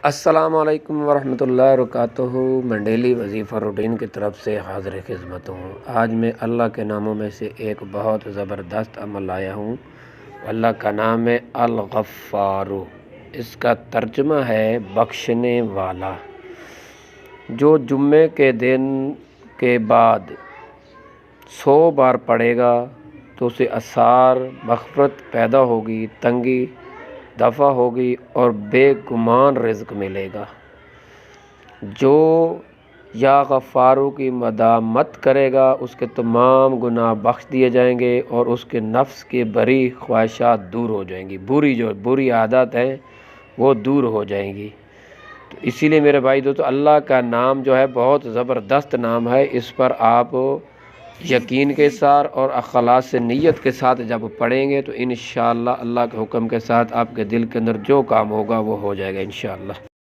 السلام علیکم ورحمۃ اللہ وبرکاتہ۔ میں ڈیلی وظیفہ روٹین کی طرف سے حاضر خدمت ہوں۔ آج میں اللہ کے ناموں میں سے ایک بہت زبردست عمل لایا ہوں۔ اللہ کا نام ہے الغفار، اس کا ترجمہ ہے بخشنے والا۔ جو جمعے کے دن کے بعد 100 بار پڑھے گا تو اسے آثار مغفرت پیدا ہوگی، تنگی دفع ہوگی اور بے گمان رزق ملے گا۔ جو یا غفارو کی مدامت کرے گا اس کے تمام گناہ بخش دیے جائیں گے اور اس کے نفس کی بری خواہشات دور ہو جائیں گی، بری عادت ہیں وہ دور ہو جائیں گی۔ تو اسی لیے میرے بھائی دوستو، اللہ کا نام جو ہے بہت زبردست نام ہے۔ اس پر آپ یقین کے ساتھ اور اخلاص سے نیت کے ساتھ جب پڑھیں گے تو انشاءاللہ اللہ کے حکم کے ساتھ آپ کے دل کے اندر جو کام ہوگا وہ ہو جائے گا انشاءاللہ۔